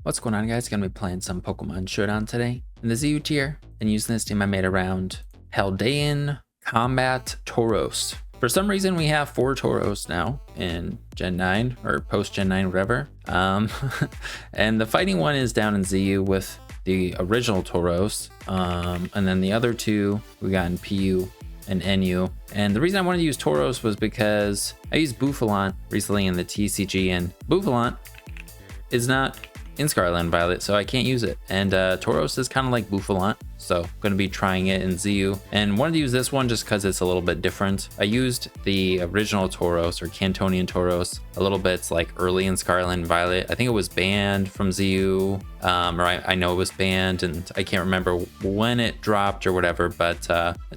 What's going on, guys? Gonna be playing some Pokemon Showdown today in the ZU tier, and using this team I made around Paldean Tauros. For some reason, we have 4 Tauros now in Gen 9 or post Gen 9, whatever. And the fighting one is down in ZU with the original Tauros, and then the other 2 we got in PU and NU. And the reason I wanted to use Tauros was because I used Bouffalant recently in the TCG, and Bouffalant is not in Scarlet and Violet, so I can't use it. And Tauros is kind of like Bouffalant, so I'm going to be trying it in ZU. And wanted to use this one just because it's a little bit different. I used the original Tauros or Cantonian Tauros a little bit like early in Scarlet and Violet. I think it was banned from ZU, or I know it was banned, and I can't remember when it dropped or whatever, but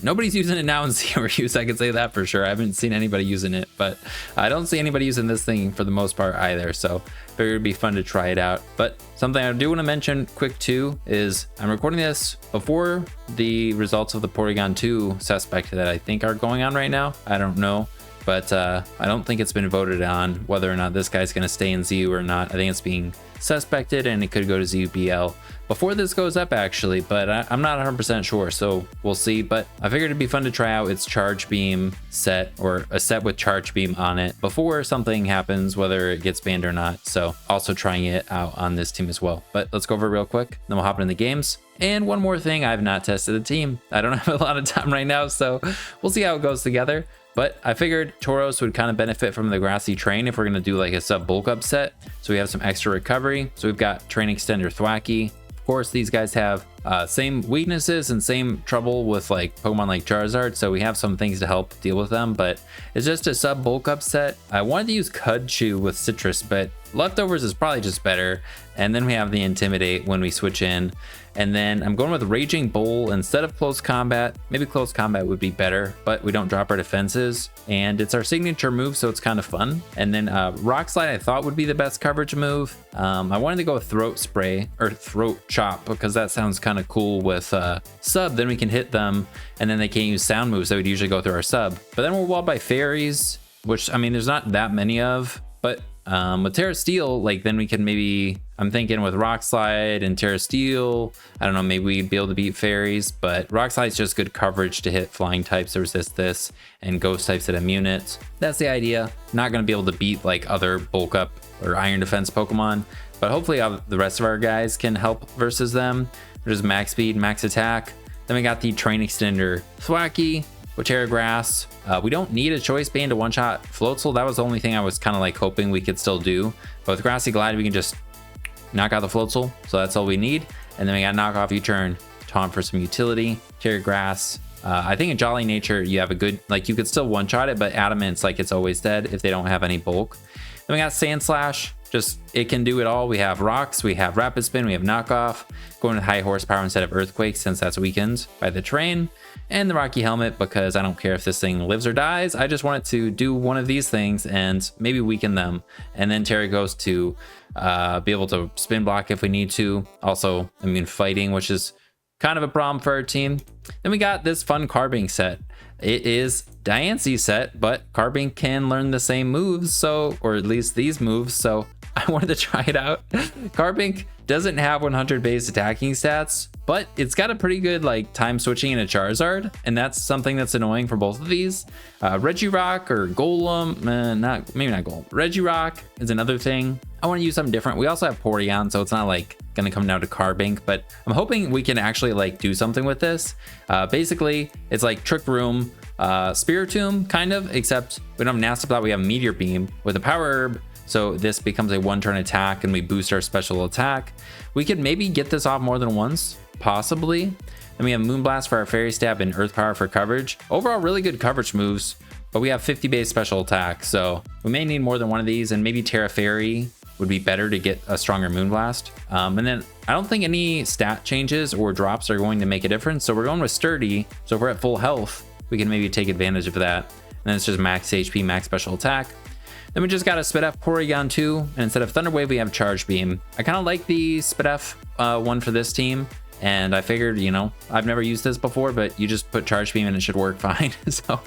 nobody's using it now in ZU reviews. I can say that for sure. I haven't seen anybody using it, but I don't see anybody using this thing for the most part either, so figured it'd be fun to try it out. But something I do want to mention quick too is I'm recording this before the results of the Porygon 2 suspect that I think are going on right now. I don't know, but I don't think it's been voted on whether or not this guy's going to stay in ZU or not. I think it's being suspected and it could go to ZUBL before this goes up actually, but I'm not 100% sure, so we'll see. But I figured it'd be fun to try out its Charge Beam set, or a set with Charge Beam on it, before something happens, whether it gets banned or not. So also trying it out on this team as well. But let's go over it real quick, then we'll hop into the games. And one more thing, I've not tested the team. I don't have a lot of time right now, so we'll see how it goes together. But I figured Tauros would kind of benefit from the grassy terrain if we're going to do like a sub bulk up set, so we have some extra recovery. So we've got Train Extender Thwackey. Of course, these guys have same weaknesses and same trouble with like Pokemon like Charizard, so we have some things to help deal with them, but it's just a sub bulk up set. I wanted to use Cudchew with Citrus, but Leftovers is probably just better. And then we have the Intimidate when we switch in. And then I'm going with Raging Bull instead of Close Combat. Maybe Close Combat would be better, but we don't drop our defenses. And it's our signature move, so it's kind of fun. And then Rock Slide I thought would be the best coverage move. I wanted to go with Throat Spray or Throat Chop because that sounds kind of cool with sub. Then we can hit them and then they can't use sound moves that would usually go through our sub. But then we're walled by Fairies, which I mean there's not that many of, but with Terra Steel, like then we can maybe, I'm thinking with Rock Slide and Terra Steel, I don't know, maybe we'd be able to beat Fairies, but Rock Slide's just good coverage to hit flying types that resist this and ghost types that immune it. That's the idea. Not going to be able to beat like other bulk up or iron defense Pokemon, but hopefully the rest of our guys can help versus them. There's max speed, max attack. Then we got the Train Extender Thwackey with Terra Grass. We don't need a Choice Band to one-shot Floatzel. That was the only thing I was kind of like hoping we could still do. But with Grassy Glide, we can just knock out the Floatzel. So that's all we need. And then we got Knock Off U-Turn, Taunt for some utility, Terra Grass. I think in Jolly Nature, you have a good, like you could still one-shot it, but Adamant's like it's always dead if they don't have any bulk. Then we got Sand Slash. Just, it can do it all. We have Rocks, we have Rapid Spin, we have Knockoff, going with High Horsepower instead of Earthquake since that's weakened by the terrain, and the Rocky Helmet because I don't care if this thing lives or dies. I just want it to do one of these things and maybe weaken them. And then Terra goes to be able to spin block if we need to. Also, immune fighting, which is kind of a problem for our team. Then we got this fun Carbink set. It is Diancie set, but Carbink can learn the same moves, so, or at least these moves, so I wanted to try it out. Carbink doesn't have 100 base attacking stats, but it's got a pretty good like time switching in a Charizard, and that's something that's annoying for both of these. Regirock or Golem, maybe not Golem. Regirock is another thing. I want to use something different. We also have Porygon, so it's not like gonna come down to Carbink, but I'm hoping we can actually like do something with this. Basically, it's like Trick Room, Spiritomb kind of, except we don't have Nasty, we have Meteor Beam with a Power Herb. So this becomes a one-turn attack and we boost our special attack. We could maybe get this off more than once, possibly. Then we have Moonblast for our Fairy Stab and Earth Power for coverage. Overall, really good coverage moves, but we have 50 base special attack, so we may need more than one of these, and maybe Terra Fairy would be better to get a stronger Moonblast. And then I don't think any stat changes or drops are going to make a difference, so we're going with Sturdy. So if we're at full health, we can maybe take advantage of that. And then it's just max HP, max special attack. Then we just got a Spidef Porygon 2, and instead of Thunder Wave, we have Charge Beam. I kind of like the Spidef one for this team, and I figured, you know, I've never used this before, but you just put Charge Beam and it should work fine. So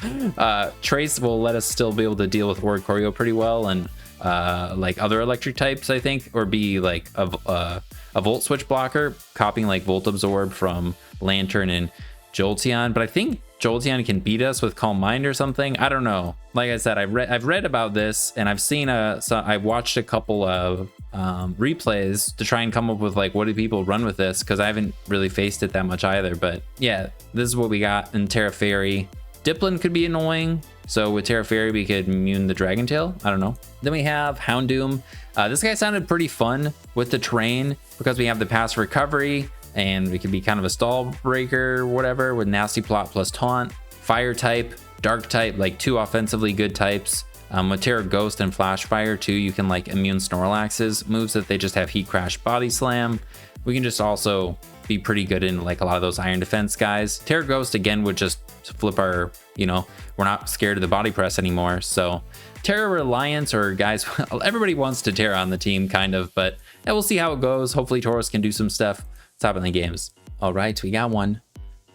Trace will let us still be able to deal with Oricorio pretty well, and like other electric types, I think, or be like a Volt Switch blocker, copying like Volt Absorb from Lantern and Jolteon. But I think Jolteon can beat us with Calm Mind or something. I don't know. Like I said, I've read about this, and I've seen I watched a couple of replays to try and come up with like, what do people run with this, because I haven't really faced it that much either. But yeah, this is what we got in Terra Fairy. Dipplin could be annoying, so with Terra Fairy we could immune the Dragon Tail. I don't know. Then we have Houndoom. This guy sounded pretty fun with the terrain because we have the pass recovery, and we could be kind of a stall breaker or whatever with Nasty Plot plus Taunt. Fire type, Dark type, like 2 offensively good types. With Terra Ghost and Flash Fire too, you can like immune Snorlax's moves that they just have Heat Crash, Body Slam. We can just also be pretty good in like a lot of those Iron Defense guys. Terra Ghost again would just flip our, you know, we're not scared of the body press anymore. So Terra Reliance, or guys, everybody wants to Terra on the team kind of, but yeah, we'll see how it goes. Hopefully Tauros can do some stuff. Let's hop in the games. All right, we got one.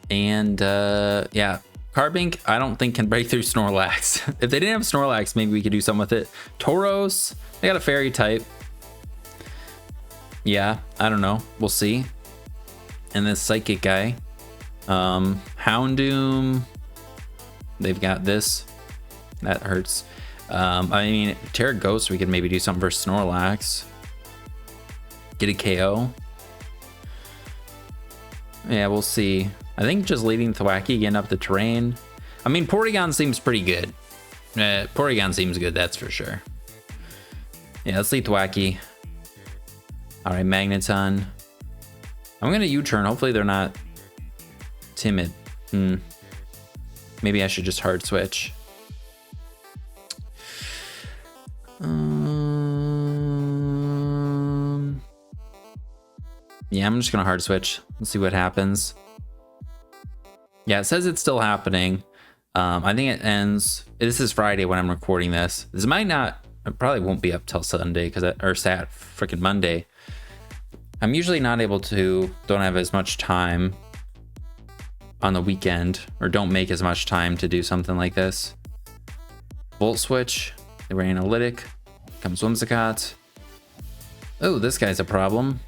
And yeah, Carbink, I don't think can break through Snorlax. If they didn't have Snorlax, maybe we could do something with it. Tauros, they got a fairy type. Yeah, I don't know. We'll see. And this psychic guy. Houndoom, they've got this. That hurts. I mean, Terra Ghost, we could maybe do something for Snorlax. Get a KO. Yeah, we'll see. I think just leading Thwackey, getting up the terrain. I mean, Porygon seems pretty good. Porygon seems good, that's for sure. Yeah, let's lead Thwackey. All right, Magneton. I'm gonna U-turn. Hopefully they're not timid. Maybe I should just hard switch. Yeah, I'm just gonna hard switch. Let's see what happens. Yeah, it says it's still happening. I think it ends. This is Friday when I'm recording this. This might not. It probably won't be up till Sunday or freaking Monday. I'm usually not able to. Don't have as much time on the weekend, or don't make as much time to do something like this. Volt Switch. They were analytic. Comes Whimsicott. Oh, this guy's a problem.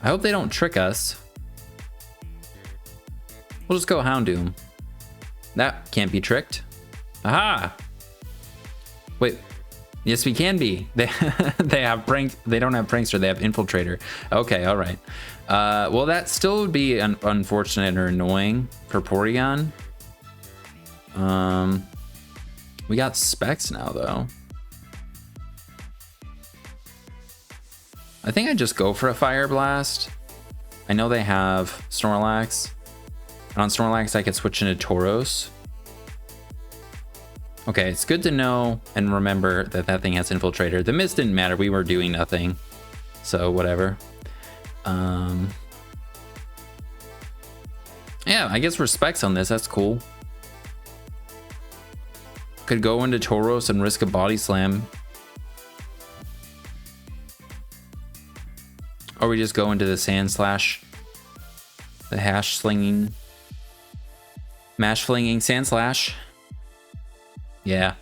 I hope they don't trick us. We'll just go Houndoom. That can't be tricked. Aha! Wait. Yes, we can be. They have prank. They don't have Prankster. They have Infiltrator. Okay, all right. Well, that still would be unfortunate or annoying for Porygon. We got Specs now, though. I think I just go for a Fire Blast. I know they have Snorlax. And on Snorlax, I could switch into Tauros. Okay, it's good to know and remember that that thing has Infiltrator. The miss didn't matter. We were doing nothing. So, whatever. Yeah, I guess Specs on this. That's cool. Could go into Tauros and risk a Body Slam. Or we just go into the Sand Slash. The Mash Flinging Sand Slash. Yeah.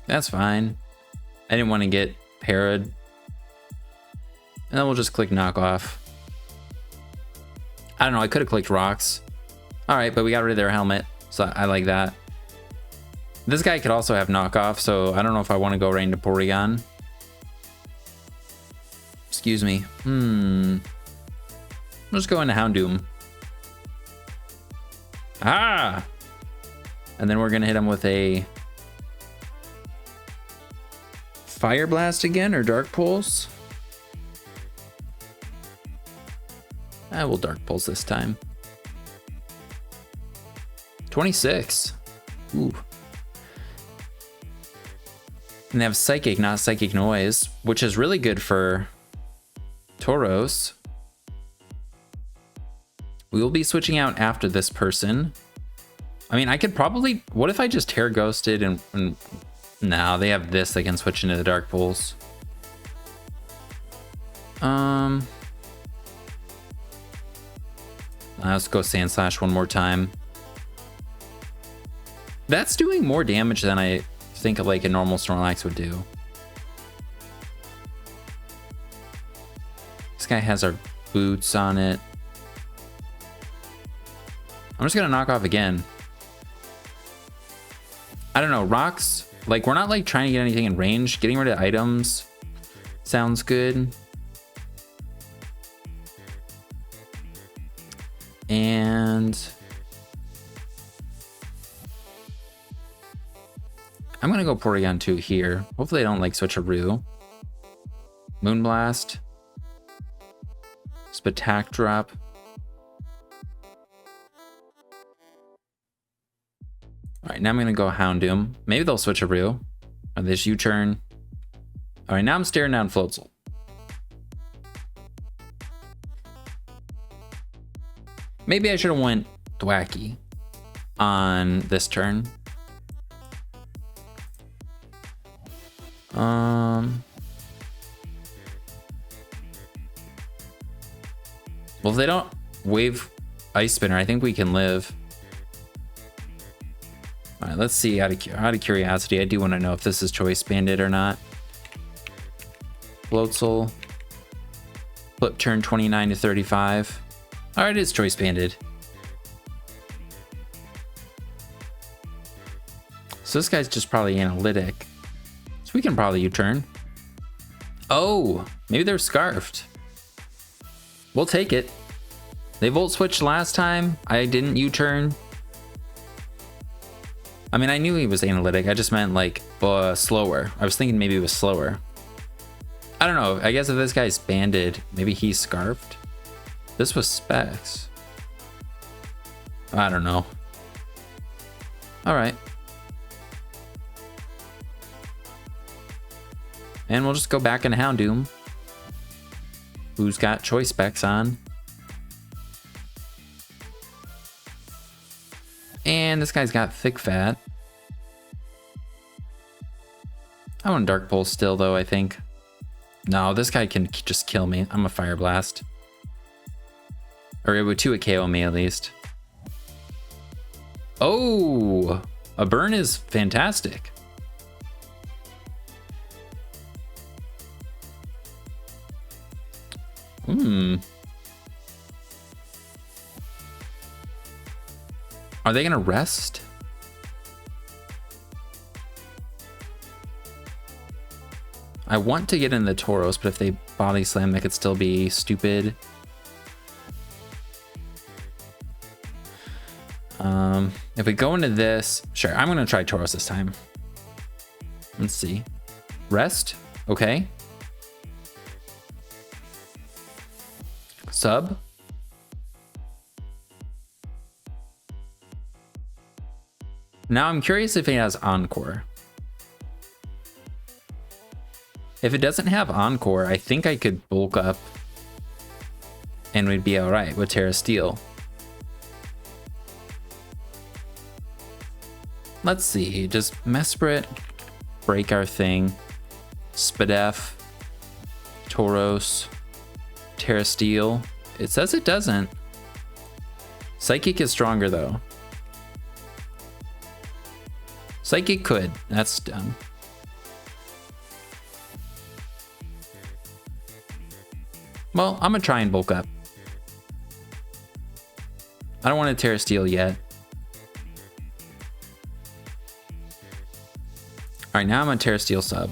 That's fine. I didn't want to get parried. And then we'll just click Knockoff. I don't know, I could have clicked Rocks. Alright, but we got rid of their helmet, so I like that. This guy could also have Knockoff, so I don't know if I want to go right into Porygon. Excuse me. Let's go into Houndoom. Ah! And then we're going to hit him with a Fire Blast again, or Dark Pulse. I will Dark Pulse this time. 26. Ooh. And they have Psychic, not Psychic Noise, which is really good for Tauros. We will be switching out after this person. I mean, I could probably... What if I just Terra Ghosted and no, they have this. They can switch into the Dark Pulse. Let's go Sand Slash one more time. That's doing more damage than I think like a normal Snorlax would do. This guy has our boots on it. I'm just gonna knock off again. I don't know, rocks, like we're not like trying to get anything in range. Getting rid of items sounds good. And I'm gonna go Porygon 2 here. Hopefully I don't like switcheroo. Moonblast. Spatak drop. Alright, now I'm gonna go Houndoom. Maybe they'll switcheroo. Or this U-turn. Alright, now I'm staring down Floatzel. Maybe I should have went Thwackey on this turn. Well, if they don't wave Ice Spinner, I think we can live. All right, let's see. Out of curiosity, I do want to know if this is Choice Banded or not. Floatzel. Flip turn 29 to 35. All right, it's Choice Banded. So this guy's just probably analytic. So we can probably U-turn. Oh, maybe they're Scarfed. We'll take it. They Volt Switched last time. I didn't U-turn. I mean, I knew he was analytic. I just meant like slower. I was thinking maybe it was slower. I don't know. I guess if this guy's banded, maybe he's Scarfed. This was Specs. I don't know. All right. And we'll just go back into Houndoom. Who's got Choice Specs on. And this guy's got Thick Fat. I want Dark Pulse still though, I think. No, this guy can just kill me. I'm a Fire Blast. Or it would 2-hit KO me at least. Oh! A burn is fantastic. Are they gonna rest? I want to get in the Tauros, but if they body slam, that could still be stupid. If we go into this, sure, I'm gonna try Tauros this time. Let's see. Rest, okay. Sub. Now I'm curious if it has Encore. If it doesn't have Encore, I think I could bulk up and we'd be all right with Terra Steel. Let's see, just Mesprit, break our thing, Spadef, Tauros, Terra Steel. It says it doesn't. Psychic is stronger though. Psychic could, that's dumb. Well, I'm gonna try and bulk up. I don't want to Terra Steel yet. All right, now I'm gonna Terra Steel sub.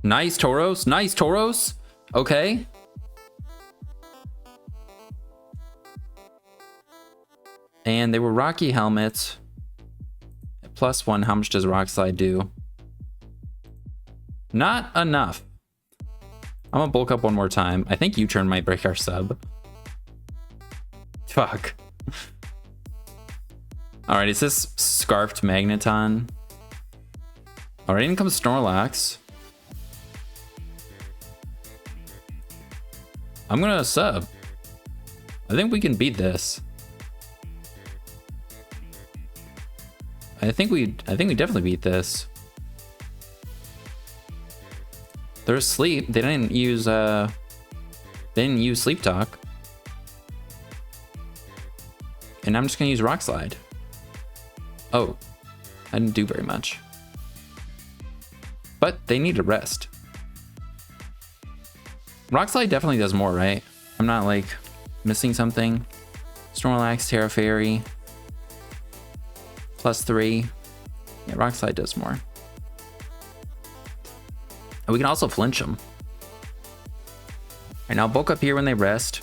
Nice Tauros, nice Tauros. Okay. And they were Rocky helmets. +1, how much does Rock Slide do? Not enough. I'm gonna bulk up one more time. I think U-turn might break our sub. Fuck. All right, is this Scarfed Magneton? All right, in comes Snorlax. I'm gonna sub. I think we can beat this. I think we definitely beat this. They're asleep. They didn't use Sleep Talk. And I'm just gonna use Rock Slide. Oh, I didn't do very much. But they need to rest. Rock Slide definitely does more, right? I'm not like missing something. Snorlax, Terra Fairy. +3. Yeah, Rock Slide does more. And we can also flinch them. Alright, now bulk up here when they rest.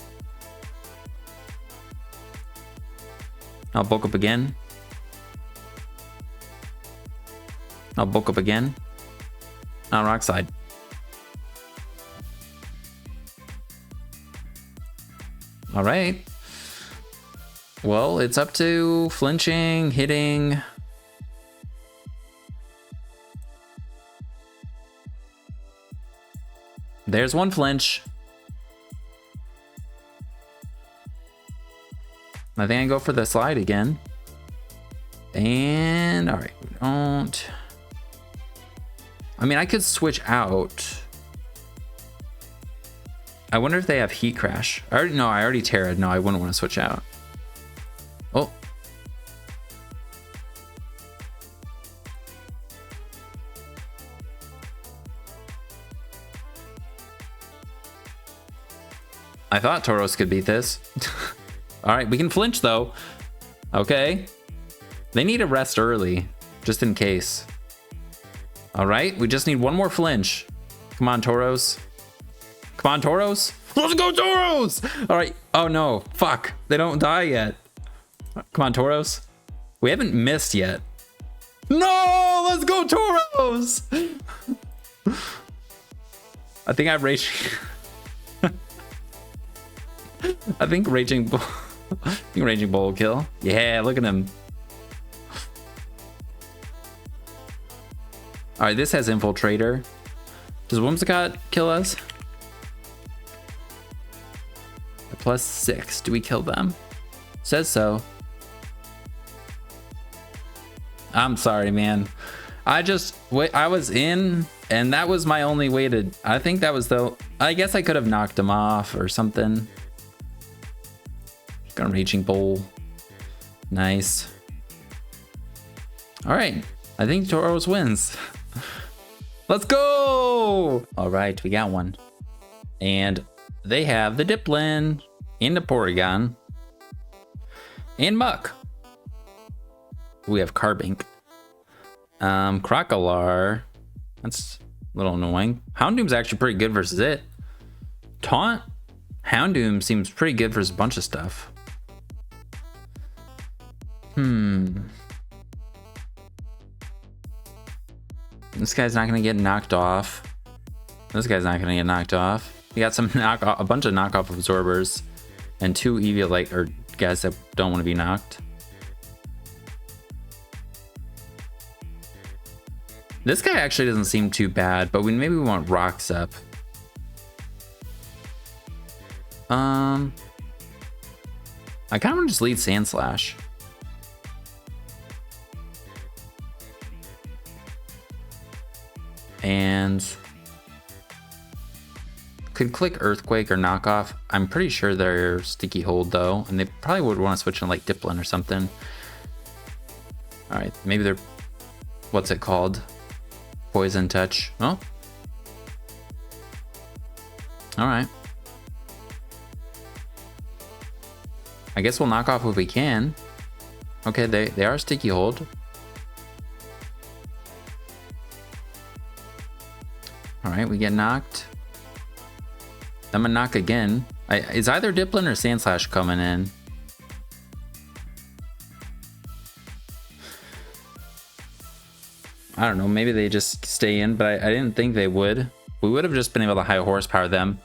I'll bulk up again. I'll bulk up again. Now Rock Slide. All right. Well, it's up to flinching, hitting. There's one flinch. I think I go for the slide again. And all right, we don't. I mean, I could switch out. I wonder if they have Heat Crash. I already Terra'd. No, I wouldn't want to switch out. Oh. I thought Tauros could beat this. All right, we can flinch though. Okay. They need a rest early, just in case. All right, we just need one more flinch. Come on, Tauros. Come on, Tauros. Let's go, Tauros! All right. Oh no, fuck. They don't die yet. Come on, Tauros. We haven't missed yet. No, let's go, Tauros! I think I'm raging. I think Raging Bull. I think Raging Bull will kill. Yeah, look at him. All right, this has Infiltrator. Does Whimsicott kill us? +6. Do we kill them? Says so. I'm sorry, man. I was in, and that was my only way to. I think that was the. I guess I could have knocked him off or something. Gonna Raging Bull. Nice. All right. I think Tauros wins. Let's go! All right, we got one. And they have the Diplin and the Porygon and Muck. We have Carbink. Crocolar. That's a little annoying. Houndoom's actually pretty good versus it. Taunt. Houndoom seems pretty good versus a bunch of stuff. This guy's not gonna get knocked off. This guy's not gonna get knocked off. We got some a bunch of knockoff absorbers, and 2 Eviolite or guys that don't want to be knocked. This guy actually doesn't seem too bad, but maybe we want Rocks up. I kind of want to just lead Sandslash. And could click Earthquake or Knockoff. I'm pretty sure they're Sticky Hold though, and they probably would want to switch to like Diplin or something. All right, maybe they're, what's it called? Poison Touch. Oh. All right. I guess we'll knock off if we can. Okay, they are Sticky Hold. All right, we get knocked. I'm gonna knock again. Is either Diplin or Sandslash coming in? I don't know, maybe they just stay in, but I didn't think they would. We would have just been able to high horsepower them.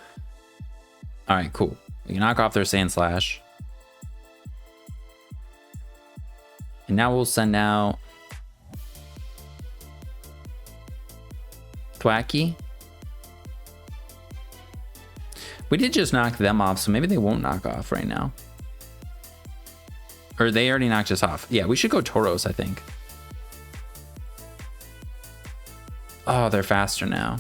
All right, cool. We can knock off their Sandslash. And now we'll send out Thwackey. We did just knock them off, so maybe they won't knock off right now. Or they already knocked us off. Yeah, we should go Tauros, I think. Oh, they're faster now.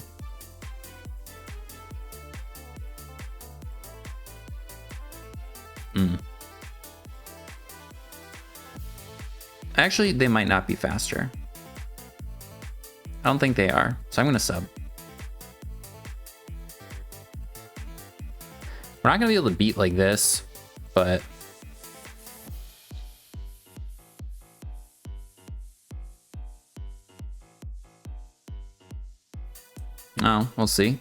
Actually, they might not be faster. I don't think they are, so I'm gonna sub. We're not gonna be able to beat like this, but oh, we'll see.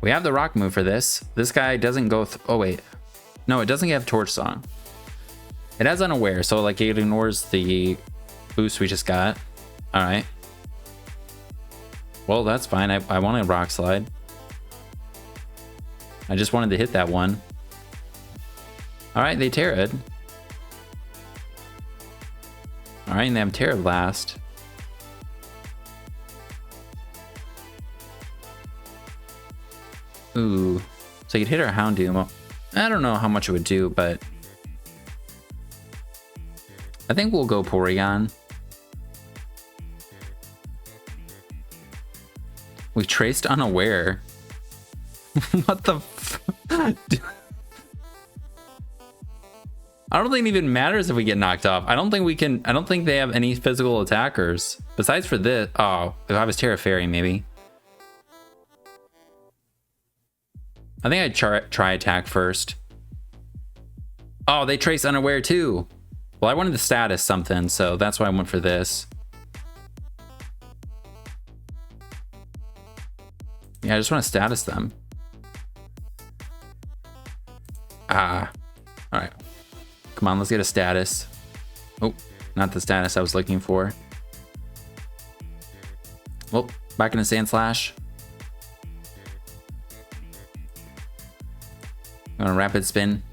We have the rock move for this. This guy doesn't go. Oh wait, no, it doesn't have Torch Song. It has Unaware, so like it ignores the boost we just got. All right. Well, that's fine. I wanted Rock Slide. I just wanted to hit that one. All right, they Terra'd. All right, and they have Terra Blast. Ooh, so you'd hit our Houndoom. I don't know how much it would do, but I think we'll go Porygon. We traced Unaware. What the f- I don't think it even matters if we get knocked off. I don't think we can. I don't think they have any physical attackers. Besides for this. Oh, if I was Terra Fairy, maybe. I think I'd try attack first. Oh, they trace Unaware too. Well, I wanted the status something, so that's why I went for this. Yeah, I just want to status them. Ah. Alright. Come on, let's get a status. Oh, not the status I was looking for. Well, back into Sand Slash. I'm gonna Rapid Spin.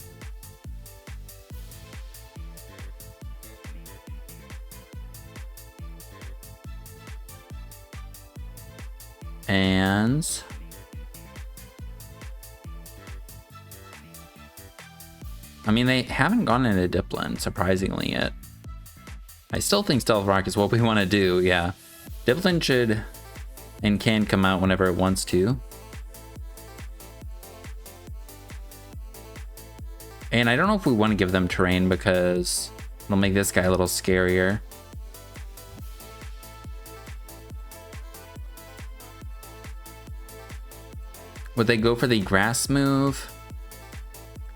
And I mean, they haven't gone into Dipplin, surprisingly, yet. I still think Stealth Rock is what we want to do, yeah. Dipplin should and can come out whenever it wants to. And I don't know if we want to give them terrain because it'll make this guy a little scarier. Would they go for the grass move?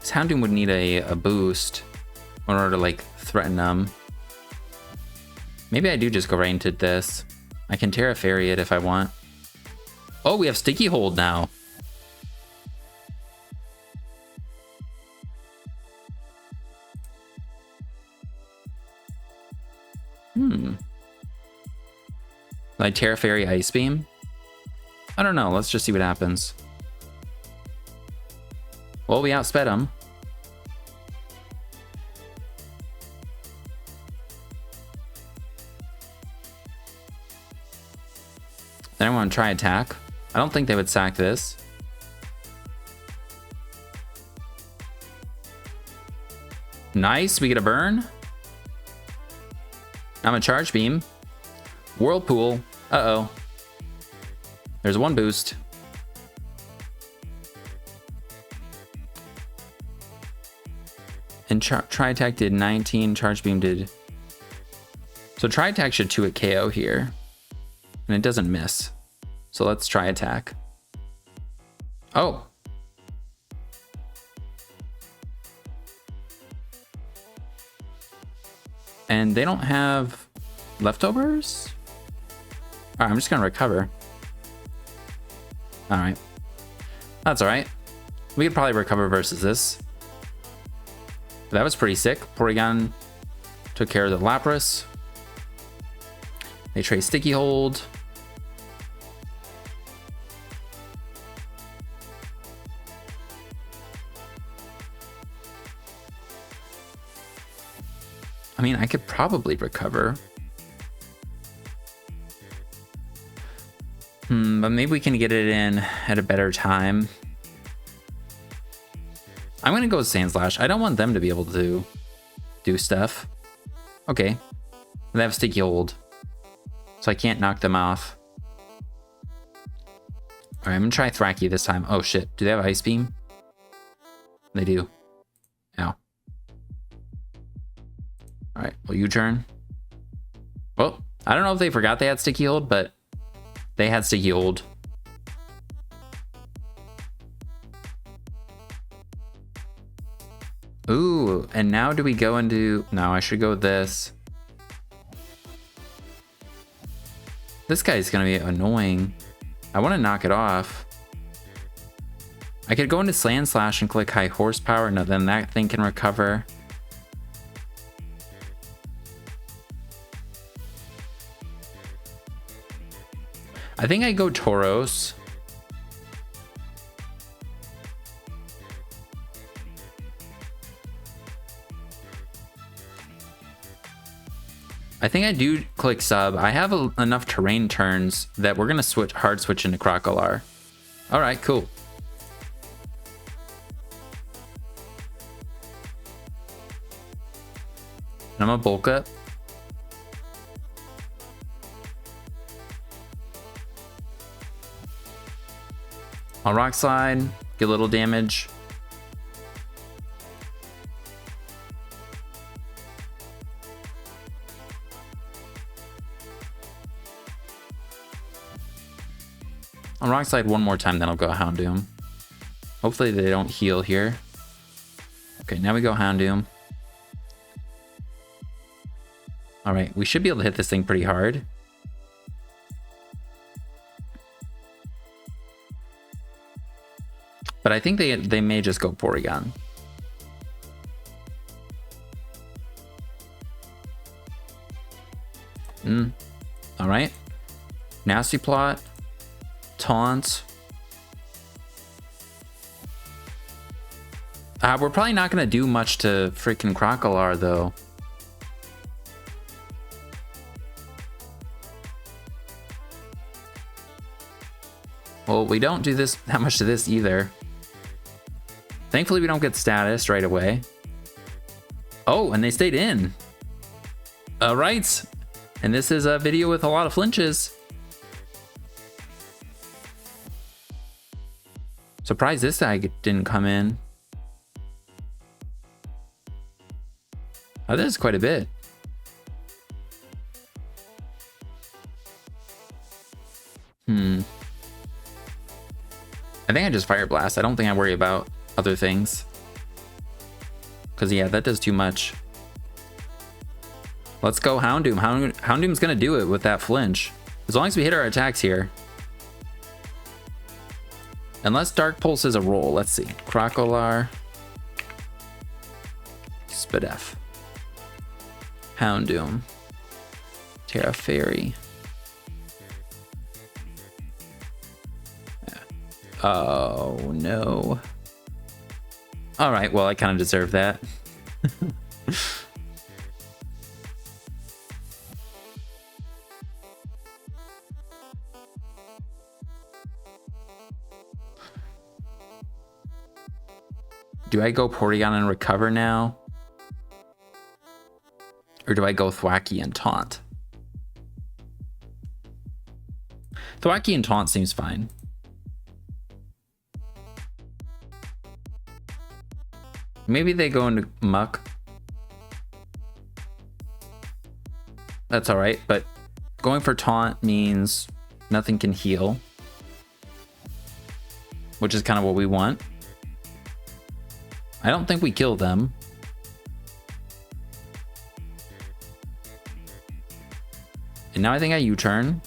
This Houndoom would need a boost in order to like threaten them. Maybe I do just go right into this. I can Terra Fairy it if I want. Oh, we have Sticky Hold now. Like Terra Fairy Ice Beam? I don't know. Let's just see what happens. Well, we outsped him. Then I want to try attack. I don't think they would sack this. Nice, we get a burn. I'm a Charge Beam. Whirlpool. Uh-oh. There's one boost. And Tri-Attack did 19, Charge Beam did... So Tri-Attack should 2-hit KO here. And it doesn't miss. So let's try attack. Oh! And they don't have leftovers? Alright, I'm just gonna recover. Alright. That's alright. We could probably recover versus this. But that was pretty sick. Porygon took care of the Lapras. They trade Sticky Hold. I mean, I could probably recover. But maybe we can get it in at a better time. I'm gonna go with Sand Slash. I don't want them to be able to do stuff. Okay. They have Sticky Hold. So I can't knock them off. Alright, I'm gonna try Thwacky this time. Oh shit, do they have Ice Beam? They do. Ow. Alright, well, U-turn. I don't know if they forgot they had sticky hold, but they had sticky hold. Ooh, and now do we go into... No, I should go with this. This guy's gonna be annoying. I want to knock it off. I could go into Sand Slash and click high horsepower. No, then that thing can recover. I think I go Tauros. I think I do click sub. I have enough terrain turns that we're gonna hard switch into Crocodile. All right, cool. And I'm gonna bulk up. I'll rock slide, get a little damage. I'll rock slide one more time, then I'll go Houndoom. Hopefully they don't heal here. Okay, now we go Houndoom. All right, we should be able to hit this thing pretty hard. But I think they may just go Porygon. All right. Nasty Plot. Taunt. We're probably not going to do much to freaking Crocodile, though. Well, we don't do this that much to this either. Thankfully, we don't get status right away. Oh, and they stayed in. All right. And this is a video with a lot of flinches. Surprised this guy didn't come in. Oh, that is quite a bit. I think I just Fire Blast. I don't think I worry about other things. Because, yeah, that does too much. Let's go Houndoom. Houndoom's going to do it with that flinch. As long as we hit our attacks here. Unless Dark Pulse is a roll. Let's see. Crocodile. Spadef. Houndoom. Terra Fairy. Oh, no. All right, well, I kind of deserve that. Do I go Porygon and recover now? Or do I go Thwacky and Taunt? Thwacky and Taunt seems fine. Maybe they go into Muck. That's all right, but going for Taunt means nothing can heal, which is kind of what we want. I don't think we kill them. And now I think I U-turn.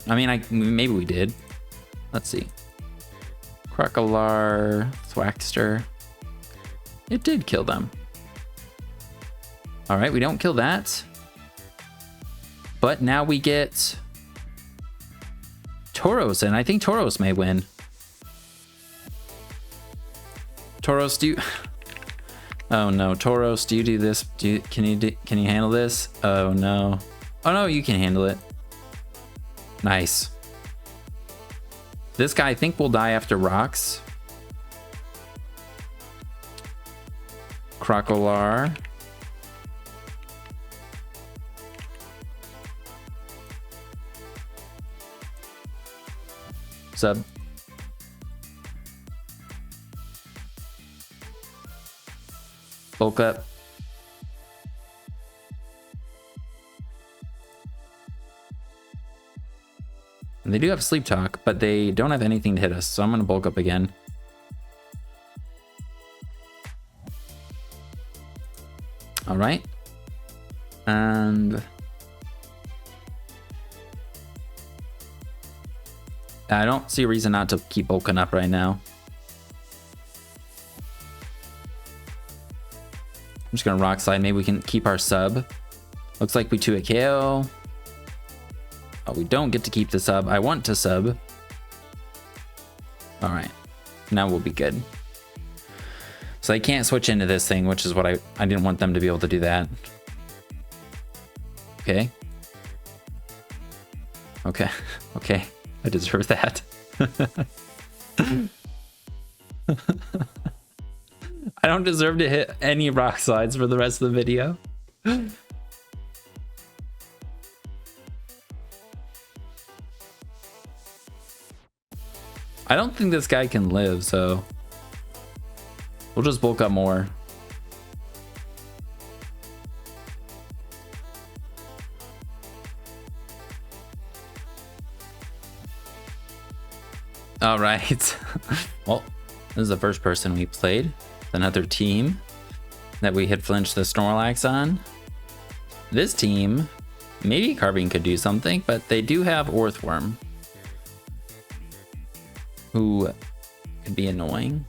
I mean, maybe we did. Let's see. Crocodile, Thwackster. It did kill them. All right, we don't kill that. But now we get Tauros, and I think Tauros may win. Tauros, do you... Oh no, Tauros, do you do this? Can you handle this? Oh no. Oh no, you can handle it. Nice. This guy I think will die after rocks. Crocodile. Sub. Bulk up. And they do have Sleep Talk, but they don't have anything to hit us, so I'm gonna bulk up again. All right. And I don't see a reason not to keep bulking up right now. I'm just gonna Rock Slide. Maybe we can keep our sub. Looks like we 2 a KO. Oh, we don't get to keep the sub. I want to sub. All right, now we'll be good. So they can't switch into this thing, which is what I didn't want them to be able to do that. Okay. Okay. Okay. I deserve that. I don't deserve to hit any rock slides for the rest of the video. I don't think this guy can live, so we'll just bulk up more. All right. Well, this is the first person we played. Another team that we had flinched the Snorlax on. This team, maybe Carbine could do something, but they do have Orthworm, who could be annoying.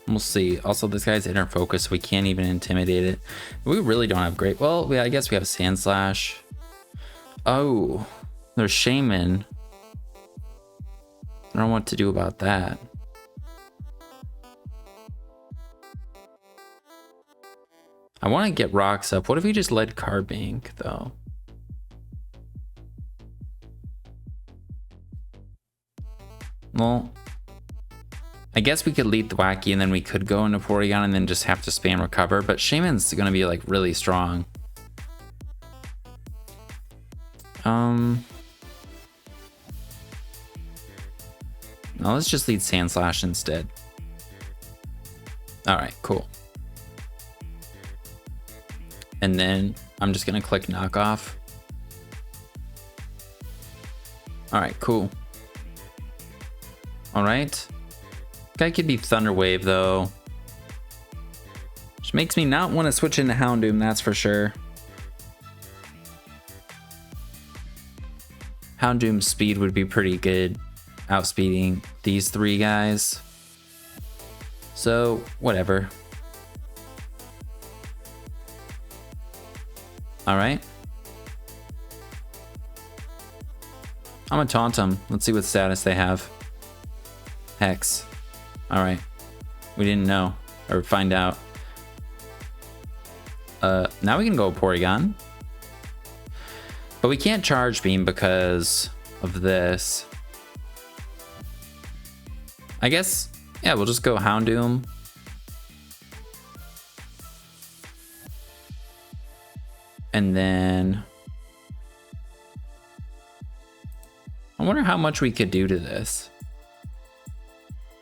We'll see. Also, this guy's inner focus, so we can't even intimidate it. We really don't have great. Well, I guess we have Sand Slash. Oh, there's Shaman. I don't know what to do about that. I want to get rocks up. What if we just led Carbink, though? Well, I guess we could lead the Wacky and then we could go into Porygon and then just have to spam recover, but Shaman's going to be like really strong. No, let's just lead Sand Slash instead. All right, cool. And then I'm just going to click Knockoff. All right, cool. All right. Guy could be Thunder Wave, though. Which makes me not want to switch into Houndoom, that's for sure. Houndoom's speed would be pretty good, outspeeding these 3 guys. So, whatever. Alright. I'm gonna taunt them. Let's see what status they have. Hex. Alright. We didn't know. Or find out. Now we can go Porygon. But we can't Charge Beam because of this. I guess, yeah, we'll just go Houndoom. And then I wonder how much we could do to this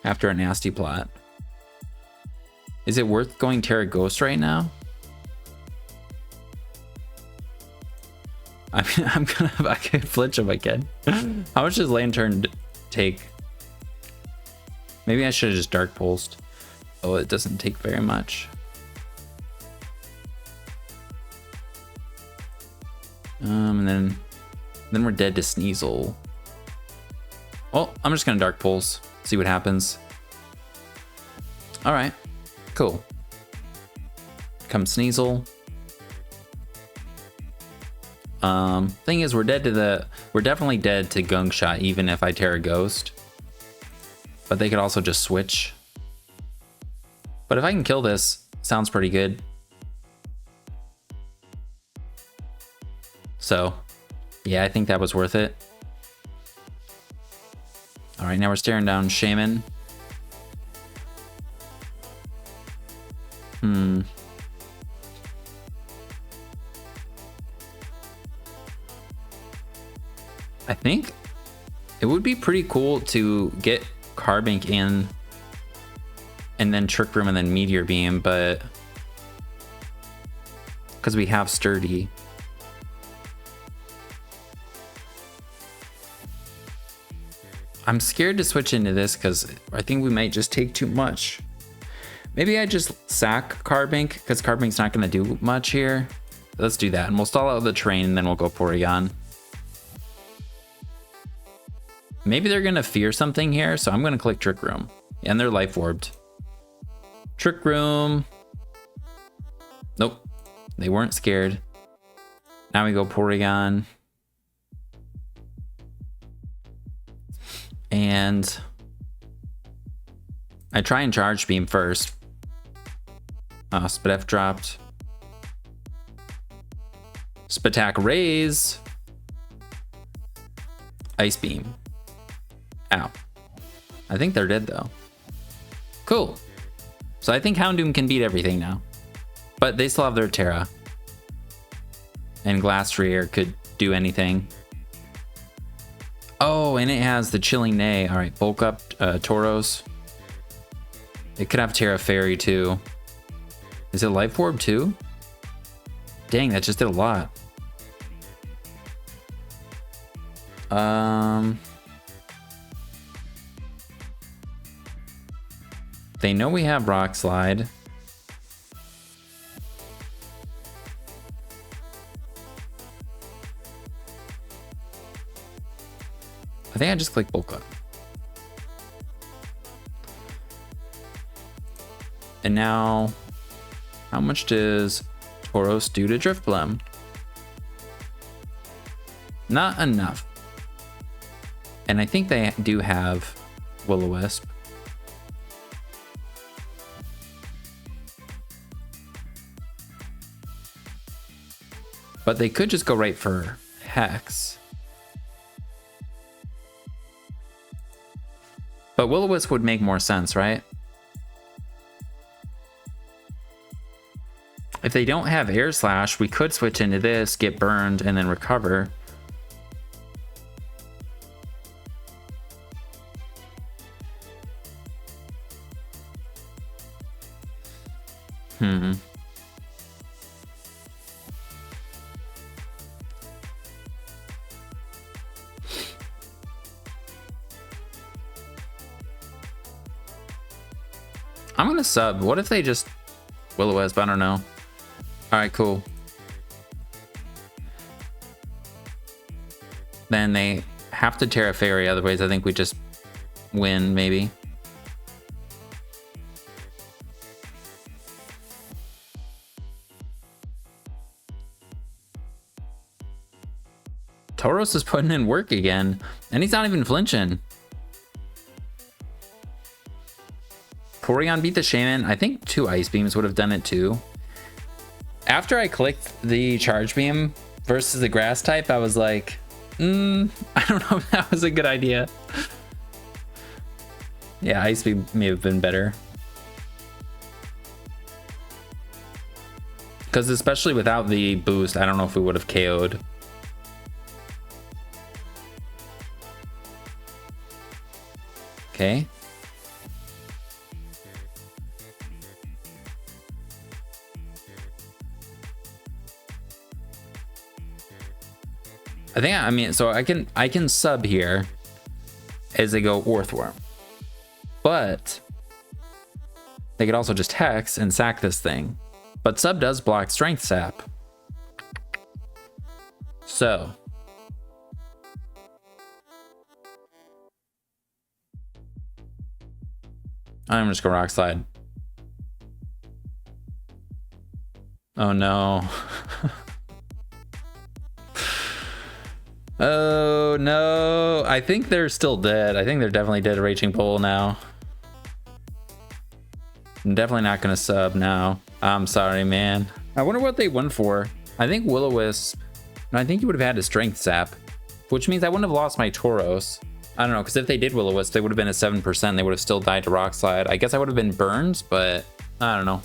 after a nasty plot. Is it worth going Terra Ghost right now? I mean, I could flinch if I can. How much does Lantern take? Maybe I should have just Dark Pulsed. Oh, it doesn't take very much. And then we're dead to Sneasel. Oh, I'm just gonna Dark Pulse, see what happens. All right, cool. Come Sneasel. Thing is, we're definitely dead to Gunk Shot, even if I Terra Ghost. But they could also just switch. But if I can kill this, sounds pretty good. So, yeah, I think that was worth it. All right, now we're staring down Shaman. I think it would be pretty cool to get Carbink in and then Trick Room and then Meteor Beam, but because we have Sturdy. I'm scared to switch into this because I think we might just take too much. Maybe I just sack Carbink because Carbink's not going to do much here. Let's do that, and we'll stall out the train, and then we'll go Porygon. Maybe they're going to fear something here, so I'm going to click Trick Room. And they're Life Orbed. Trick Room. Nope. They weren't scared. Now we go Porygon. And I try and Charge Beam first. Spidef dropped. Spatak Raise. Ice Beam. Ow. I think they're dead though. Cool. So I think Houndoom can beat everything now. But they still have their Terra. And Glastrier could do anything. Oh, and it has the Chilling Neigh. All right, bulk up Tauros. It could have Terra Fairy too. Is it Life Orb too? Dang, that just did a lot. They know we have Rock Slide. I think I just clicked bulk up. And now, how much does Tauros do to Drifblim? Not enough. And I think they do have Will-O-Wisp. But they could just go right for Hex. But Will-O-Wisp would make more sense, right? If they don't have Air Slash, we could switch into this, get burned, and then recover. I'm gonna sub. What if they just Will-O-Wisp? I don't know. Alright, cool. Then they have to Terra Fairy, otherwise I think we just win, maybe. Tauros is putting in work again, and he's not even flinching. Porygon beat the Shaman. I think 2 Ice Beams would have done it too. After I clicked the Charge Beam versus the Grass type, I was like, I don't know if that was a good idea. Yeah, Ice Beam may have been better. Because especially without the boost, I don't know if we would have KO'd. Okay. I mean, so I can sub here as they go Orthworm, but they could also just Hex and sack this thing. But sub does block Strength Sap, so I'm just gonna Rock Slide. Oh no. Oh no, I think they're still dead. I think they're definitely dead to Raging Pole now. I'm definitely not gonna sub now. I'm sorry, man. I wonder what they won for. I think Will-O-Wisp, I think you would have had a Strength Sap, which means I wouldn't have lost my Tauros. I don't know, because if they did Will-O-Wisp, they would have been at 7%. They would have still died to Rock Slide. I guess I would have been burned, but I don't know.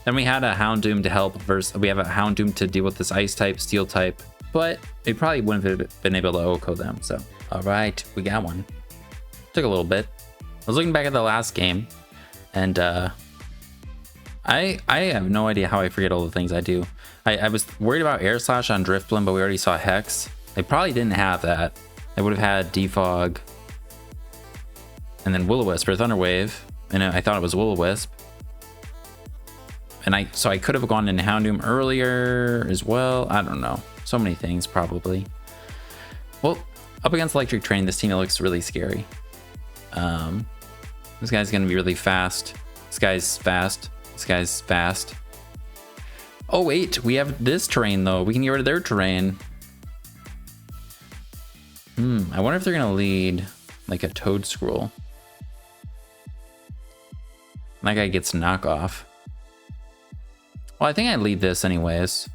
Then we had a Houndoom to help versus, we have a Houndoom to deal with this Ice type, Steel type. But it probably wouldn't have been able to OHKO them, so. All right, we got one. Took a little bit. I was looking back at the last game, and I have no idea how I forget all the things I do. I was worried about Air Slash on Drifblim, but we already saw Hex. They probably didn't have that. They would have had Defog. And then Will-O-Wisp for Thunder Wave. And I thought it was Will-O-Wisp. And so I could have gone into Houndoom earlier as well. I don't know. So many things probably. Well, up against Electric Train, this team looks really scary. This guy's gonna be really fast. This guy's fast. This guy's fast. Oh wait, we have this terrain though. We can get rid of their terrain. I wonder if they're gonna lead like a Toad Scroll. That guy gets knockoff. Well, I think I lead this anyways.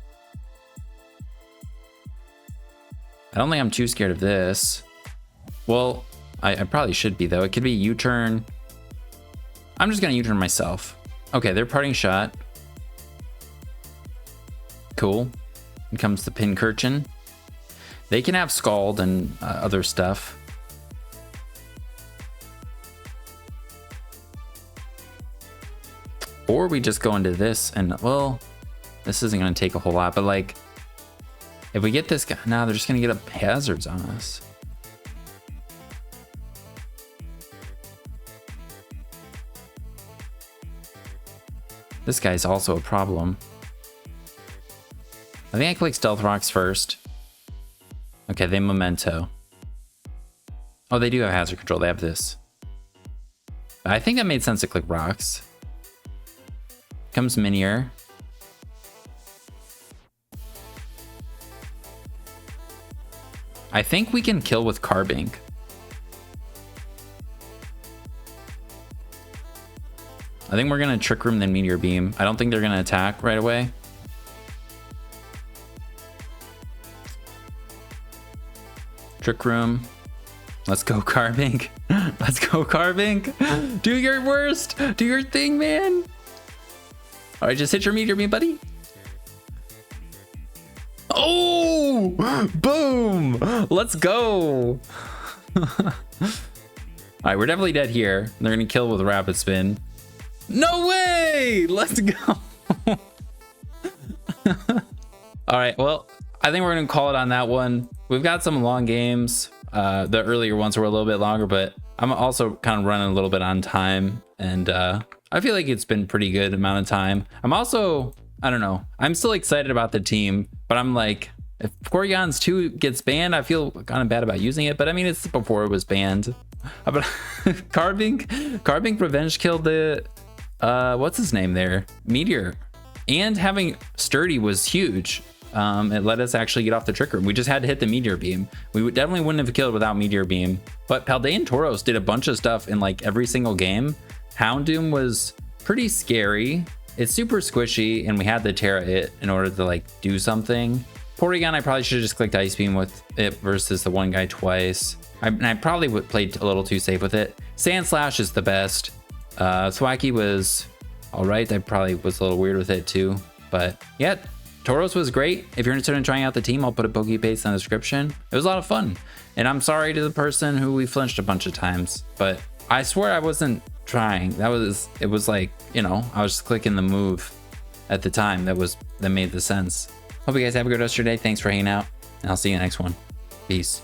I don't think I'm too scared of this. Well, I probably should be though. It could be U-turn. I'm just gonna U-turn myself. Okay, they're Parting Shot. Cool. Here comes the Pincurchin. They can have Scald and other stuff. Or we just go into this and, well, this isn't gonna take a whole lot, but like, if we get this guy, now they're just gonna get up hazards on us. This guy's also a problem. I think I click Stealth Rocks first. Okay, they Memento. Oh, they do have Hazard Control. They have this. I think that made sense to click Rocks. Comes Minior. I think we can kill with Carbink. I think we're gonna Trick Room then Meteor Beam. I don't think they're gonna attack right away. Trick Room. Let's go, Carbink. Let's go, Carbink. Do your worst. Do your thing, man. All right, just hit your Meteor Beam, buddy. Oh, boom. Let's go. All right, we're definitely dead here. They're gonna kill with Rapid Spin. No way! Let's go. All right, well, I think we're gonna call it on that one. We've got some long games. The earlier ones were a little bit longer, but I'm also kind of running a little bit on time, and I feel like it's been pretty good amount of time. I'm also, I don't know, I'm still excited about the team, but I'm like, if Porygon's 2 gets banned, I feel kind of bad about using it, but I mean, it's before it was banned. But Carbink Revenge killed the what's his name there, Meteor, and having Sturdy was huge. It let us actually get off the Trick Room. We just had to hit the Meteor Beam. We definitely wouldn't have killed without Meteor Beam. But Paldean Tauros did a bunch of stuff in like every single game. Houndoom was pretty scary. It's super squishy, and we had to Terra it in order to like do something. Porygon, I probably should have just clicked Ice Beam with it versus the one guy twice. I probably would played a little too safe with it. Sand Slash is the best. Thwacky was all right. I probably was a little weird with it too, but yeah, Tauros was great. If you're interested in trying out the team, I'll put a Pokepaste in the description. It was a lot of fun, and I'm sorry to the person who we flinched a bunch of times, but I swear I wasn't trying. It was like, you know, I was just clicking the move at the time that made the sense. Hope you guys have a good rest of your day. Thanks for hanging out, and I'll see you in the next one. Peace.